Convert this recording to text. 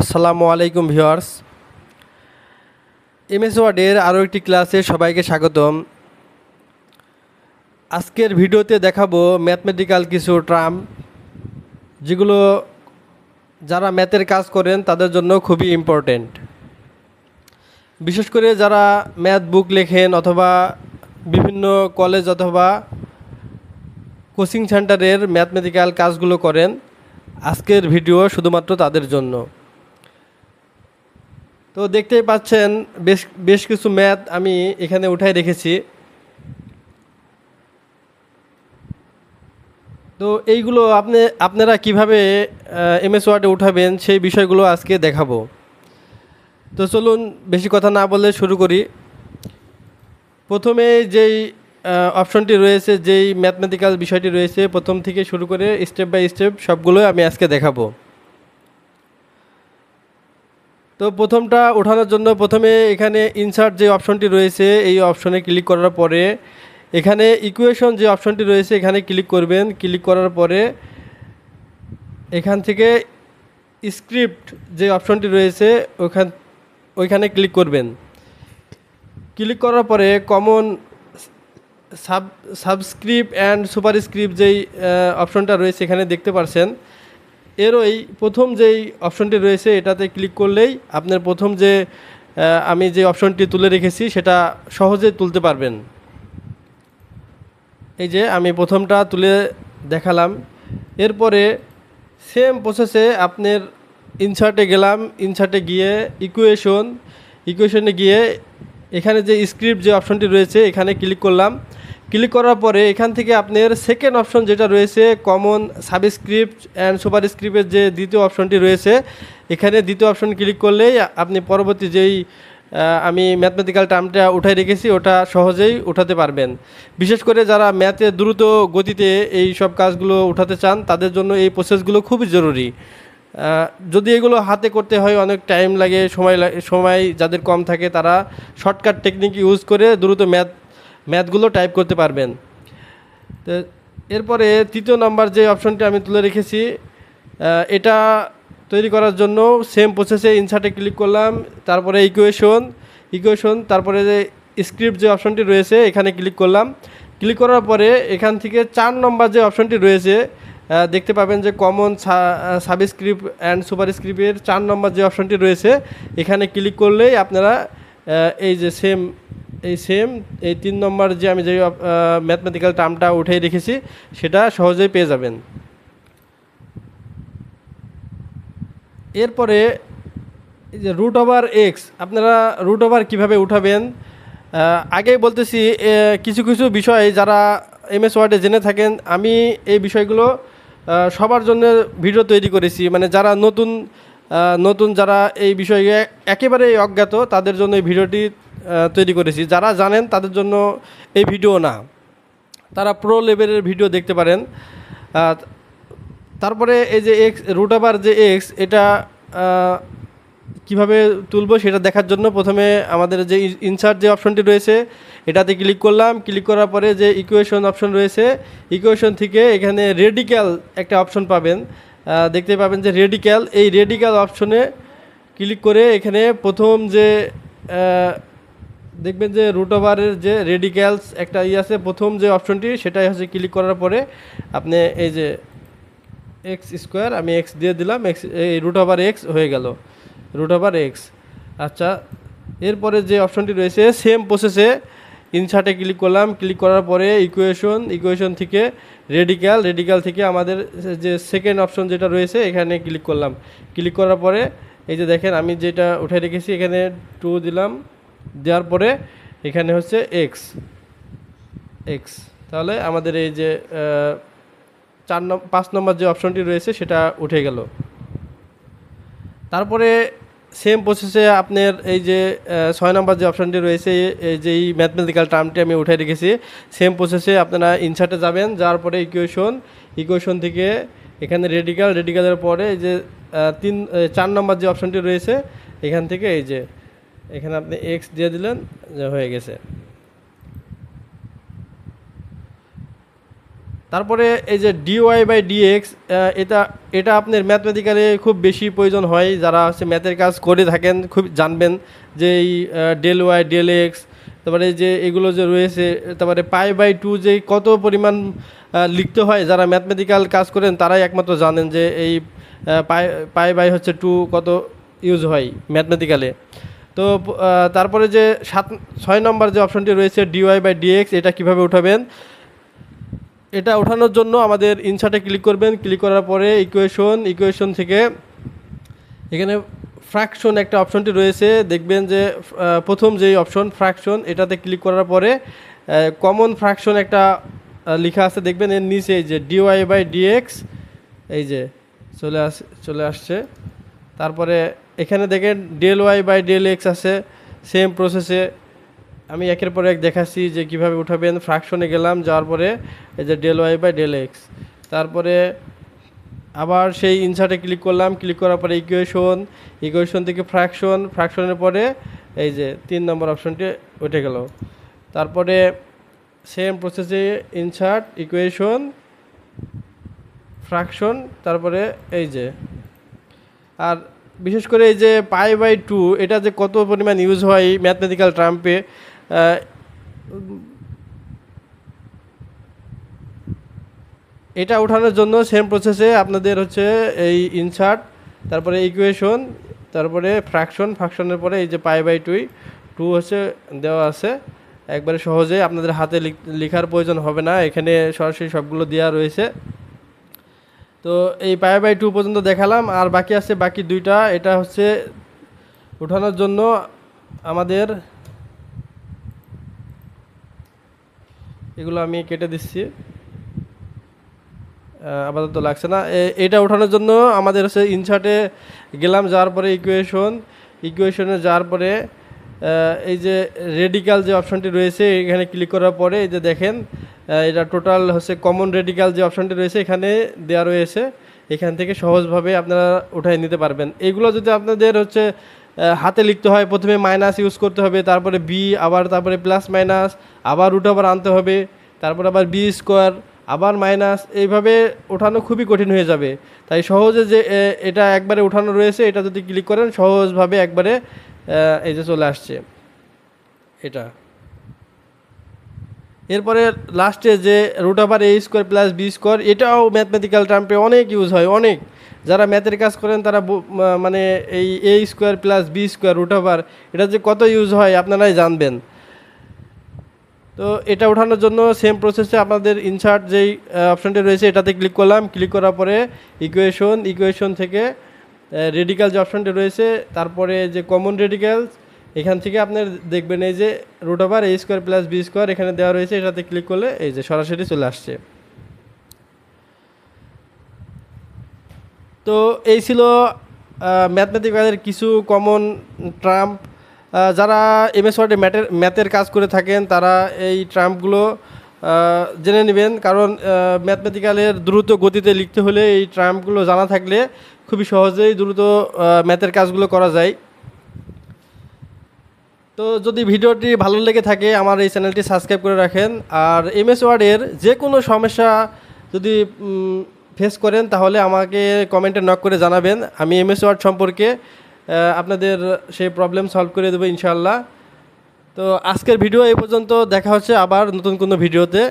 আসসালামু আলাইকুম viewers. MS ওয়ার্ডের আরও একটি ক্লাসে সবাইকে স্বাগতম। আজকের ভিডিওতে দেখাবো ম্যাথমেটিক্যাল কিছু টার্ম, যেগুলো যারা ম্যাথের কাজ করেন তাদের জন্য খুবই ইম্পর্টেন্ট। বিশেষ করে যারা ম্যাথ বুক লেখেন অথবা বিভিন্ন কলেজ অথবা কোচিং সেন্টারের ম্যাথমেটিক্যাল কাজগুলো করেন, আজকের ভিডিও শুধুমাত্র তাদের জন্য। তো দেখতেই পাচ্ছেন বেশ বেশ কিছু ম্যাথ আমি এখানে উঠাই রেখেছি। তো এইগুলো আপনারা কিভাবে এমএস ওয়ার্ডে উঠাবেন সেই বিষয়গুলো আজকে দেখাবো। তো চলুন বেশি কথা না বলে শুরু করি। প্রথমে যেই অপশনটি রয়েছে, যেই ম্যাথমেটিক্যাল বিষয়টি রয়েছে, প্রথম থেকে শুরু করে স্টেপ বাই স্টেপ সবগুলোই আমি আজকে দেখাবো। তো প্রথমটা ওঠানোর জন্য প্রথমে এখানে ইনসার্ট যে অপশনটি রয়েছে এই অপশনে ক্লিক করার পরে এখানে ইকুয়েশন যে অপশনটি রয়েছে এখানে ক্লিক করবেন। ক্লিক করার পরে এখান থেকে স্ক্রিপ্ট যে অপশনটি রয়েছে ওইখানে ক্লিক করবেন। ক্লিক করার পরে কমন সাবস্ক্রিপ্ট অ্যান্ড সুপারস্ক্রিপ্ট যেই অপশনটা রয়েছে এখানে দেখতে পাচ্ছেন। এরই প্রথম যেই অপশনটি রয়েছে এটাতে ক্লিক করলেই আপনার প্রথম যে আমি যে অপশনটি তুলে রেখেছি সেটা সহজে তুলতে পারবেন। এই যে আমি প্রথমটা তুলে দেখালাম। এরপরে সেম প্রসেসে আপনার ইনসার্টে গেলাম। ইনসার্টে গিয়ে ইকুয়েশনে গিয়ে এখানে যে স্ক্রিপ্ট যে অপশনটি রয়েছে এখানে ক্লিক করলাম। ক্লিক করার পরে এখান থেকে আপনার সেকেন্ড অপশন যেটা রয়েছে কমন সাবস্ক্রিপ্ট অ্যান্ড সুপারস্ক্রিপ্টের যে দ্বিতীয় অপশনটি রয়েছে এখানে দ্বিতীয় অপশন ক্লিক করলেই আপনি পরবর্তী যেই আমি ম্যাথমেটিক্যাল টার্মটা উঠাই রেখেছি ওটা সহজেই উঠাতে পারবেন। বিশেষ করে যারা ম্যাথে দ্রুত গতিতে এই সব কাজগুলো উঠাতে চান তাদের জন্য এই প্রসেসগুলো খুবই জরুরি। যদি এগুলো হাতে করতে হয় অনেক টাইম লাগে, সময় যাদের কম থাকে তারা শর্টকাট টেকনিক ইউজ করে দ্রুত ম্যাথগুলো টাইপ করতে পারবেন। তো এরপরে তৃতীয় নাম্বার যে অপশনটি আমি তুলে রেখেছি এটা তৈরি করার জন্য সেম প্রসেসে ইনসার্টে ক্লিক করলাম। তারপরে ইকুয়েশন তারপরে যে স্ক্রিপ্ট যে অপশনটি রয়েছে এখানে ক্লিক করলাম। ক্লিক করার পরে এখান থেকে 4 নম্বর যে অপশনটি রয়েছে দেখতে পাবেন যে কমন সাবস্ক্রিপ্ট অ্যান্ড সুপারস্ক্রিপ্টের 4 নম্বর যে অপশনটি রয়েছে এখানে ক্লিক করলেই আপনারা এই যে এই 3 নম্বর যে আমি যে ম্যাথমেটিক্যাল টার্মটা উঠিয়ে রেখেছি সেটা সহজেই পেয়ে যাবেন। এরপরে এই যে রুট ওভার এক্স, আপনারা রুট ওভার কীভাবে উঠাবেন আগেই বলতেছি। কিছু কিছু বিষয় যারা এমএস ওয়ার্ডে জেনে থাকেন, আমি এই বিষয়গুলো সবার জন্য ভিডিও তৈরি করেছি। মানে যারা নতুন যারা এই বিষয়ে একেবারে অজ্ঞাত তাদের জন্য এই ভিডিওটি তৈরি করেছি। যারা জানেন তাদের জন্য এই ভিডিও না, তারা প্রো লেভেলের ভিডিও দেখতে পারেন। তারপরে এই যে রুট ওভার যে এক্স এটা কিভাবে তুলব সেটা দেখার জন্য প্রথমে আমাদের যে ইনসার্ট যে অপশনটি রয়েছে এটাতে ক্লিক করলাম। ক্লিক করার পরে যে ইকুয়েশন অপশন রয়েছে ইকুয়েশন থেকে এখানে রেডিক্যাল একটা অপশন পাবেন, দেখতে পাবেন যে রেডিক্যাল। এই রেডিক্যাল অপশনে ক্লিক করে এখানে প্রথম যে দেখবেন যে রুট ওভারের যে রেডিক্যালস একটা আছে প্রথম যে অপশনটি সেটাই হচ্ছে ক্লিক করার পরে আপনি এই যে এক্স স্কোয়ার আমি এক্স দিয়ে দিলাম, এক্স এই রুট ওভার এক্স হয়ে গেল রুট ওভার এক্স। আচ্ছা, এরপরে যে অপশনটি রয়েছে সেম প্রসেসে ইনসার্টে ক্লিক করলাম। ক্লিক করার পরে ইকুয়েশন থেকে রেডিক্যাল থেকে আমাদের যে সেকেন্ড অপশন যেটা রয়েছে এখানে ক্লিক করলাম। ক্লিক করার পরে এই যে দেখেন আমি যেটা উঠে রেখেছি এখানে 2 দিলাম, দেওয়ার পরে এখানে হচ্ছে এক্স। তাহলে আমাদের এই যে 5 নম্বর যে অপশনটি রয়েছে সেটা উঠে গেল। তারপরে সেম প্রসেসে আপনার এই যে 6 নম্বর যে অপশনটি রয়েছে এই যে এই ম্যাথমেটিক্যাল টার্মটি আমি উঠে রেখেছি সেম প্রসেসে আপনারা ইনসার্টে যাবেন। যাওয়ার পরে ইকুয়েশন থেকে এখানে রেডিক্যালের পরে এই যে 4 নম্বর যে অপশনটি রয়েছে এখান থেকে এই যে এখানে আপনি এক্স দিয়ে দিলেন, হয়ে গেছে। তারপরে এই যে dy/dx, এটা এটা আপনার ম্যাথমেটিক্যালে খুব বেশি প্রয়োজন হয়। যারা হচ্ছে ম্যাথের কাজ করে থাকেন খুব জানবেন যে এই del y del x, তারপরে যে এগুলো যে রয়েছে, তারপরে π/2 যে কত পরিমাণ লিখতে হয়, যারা ম্যাথমেটিক্যাল কাজ করেন তারাই একমাত্র জানেন যে এই পাই/হচ্ছে 2 কত ইউজ হয় ম্যাথমেটিক্যালে। তো তারপরে যে 6 নম্বর যে অপশনটি রয়েছে dy/dx, এটা কিভাবে উঠাবেন, এটা ওঠানোর জন্য আমাদের ইনসার্টে ক্লিক করবেন। ক্লিক করার পরে ইকুয়েশন থেকে এখানে ফ্র্যাকশন একটা অপশনটি রয়েছে, দেখবেন যে প্রথম যেই অপশন ফ্র্যাকশন, এটাতে ক্লিক করার পরে কমন ফ্র্যাকশন একটা লেখা আছে, দেখবেন এর নিচে এই যে dy/dx, এই যে চলে আসছে। তারপরে এখানে দেখেন del y/del x আছে, সেম প্রসেসে আমি একের পর এক দেখাচ্ছি যে কিভাবে উঠাবেন। ফ্র্যাকশনে গেলাম, যাওয়ার পরে এই যে del y/del x, তারপরে আবার সেই ইনসার্টে ক্লিক করলাম। ক্লিক করার পরে ইকুয়েশন থেকে ফ্র্যাকশনের পরে এই যে 3 নম্বর অপশনটি উঠে গেল। তারপরে সেম প্রসেসে ইনসার্ট, ইকুয়েশন, ফ্র্যাকশন, তারপরে এই যে। আর বিশেষ করে এই যে π/2, এটা যে কত পরিমাণ ইউজ হয় ম্যাথমেটিক্যাল টার্মে, এটা ওঠানোর জন্য সেম প্রসেসে আপনাদের হচ্ছে এই ইনসার্ট, তারপরে ইকুয়েশন, তারপরে ফ্র্যাকশনের পরে এই যে π/2 হচ্ছে দেওয়া আছে। একবারে সহজে আপনাদের হাতে লেখার প্রয়োজন হবে না, এখানে সরাসরি সবগুলো দেওয়া রয়েছে। তো এই π/2 পর্যন্ত দেখালাম, আর বাকি আছে বাকি দুইটা। এটা হচ্ছে ওঠানোর জন্য আমাদের, এগুলো আমি কেটে দিচ্ছি, আপাতত লাগছে না। এটা ওঠানোর জন্য আমাদের হচ্ছে ইনসার্টে গেলাম, যাওয়ার পরে ইকুয়েশনে যাওয়ার পরে এই যে রেডিক্যাল যে অপশনটি রয়েছে এখানে ক্লিক করার পরে এই যে দেখেন এটা টোটাল হচ্ছে কমন রেডিক্যাল যে অপশনটি রয়েছে এখানে দেওয়া রয়েছে। এখান থেকে সহজভাবে আপনারা উঠাই নিতে পারবেন। এইগুলো যদি আপনাদের হচ্ছে হাতে লিখতে হয়, প্রথমে মাইনাস ইউজ করতে হবে, তারপরে বি, আবার তারপরে প্লাস মাইনাস, আবার রুট আবার আনতে হবে, তারপর আবার বি স্কোয়ার, আবার মাইনাস, এইভাবে ওঠানো খুবই কঠিন হয়ে যাবে। তাই সহজে যে এটা একবারে উঠানো রয়েছে, এটা যদি ক্লিক করেন সহজভাবে একবারে এই যে চলে আসছে এটা। এরপরে লাস্টে যে root over a square plus B square, এটাও ম্যাথমেটিক্যাল টার্মে অনেক ইউজ হয়, অনেক। যারা ম্যাথের কাজ করেন তারা মানে এই A square plus B square root over, এটা যে কত ইউজ হয় আপনারাই জানবেন। তো এটা ওঠানোর জন্য সেম প্রসেসে আপনাদের ইনসার্ট যেই অপশনটি রয়েছে এটাতে ক্লিক করলাম। ক্লিক করার পরে ইকুয়েশন থেকে রেডিক্যাল যে অপশনটি রয়েছে, তারপরে যে কমন রেডিক্যাল, এখান থেকে আপনার দেখবেন এই যে root over a square plus B square এখানে দেওয়া রয়েছে, এটাতে ক্লিক করলে এই যে সরাসরি চলে আসছে। তো এই ছিল ম্যাথমেটিক্যালের কিছু কমন টার্ম। যারা এমএস ওয়ার্ডে ম্যাথের কাজ করে থাকেন তারা এই টার্মগুলো জেনে নেবেন, কারণ ম্যাথমেটিক্যালের দ্রুত গতিতে লিখতে হলে এই টার্মগুলো জানা থাকলে খুবই সহজেই দ্রুত ম্যাথের কাজগুলো করা যায়। তো যদি ভিডিওটি ভালো লেগে থাকে আমার এই চ্যানেলটি সাবস্ক্রাইব করে রাখেন। আর এমএস ওয়ার্ডের যে কোনো সমস্যা যদি ফেস করেন তাহলে আমাকে কমেন্টে নক করে জানাবেন, আমি এমএস ওয়ার্ড সম্পর্কে আপনাদের সেই প্রবলেম সলভ করে দেবো ইনশাআল্লাহ। তো আজকের ভিডিও এই পর্যন্ত, দেখা হচ্ছে আবার নতুন কোনো ভিডিওতে।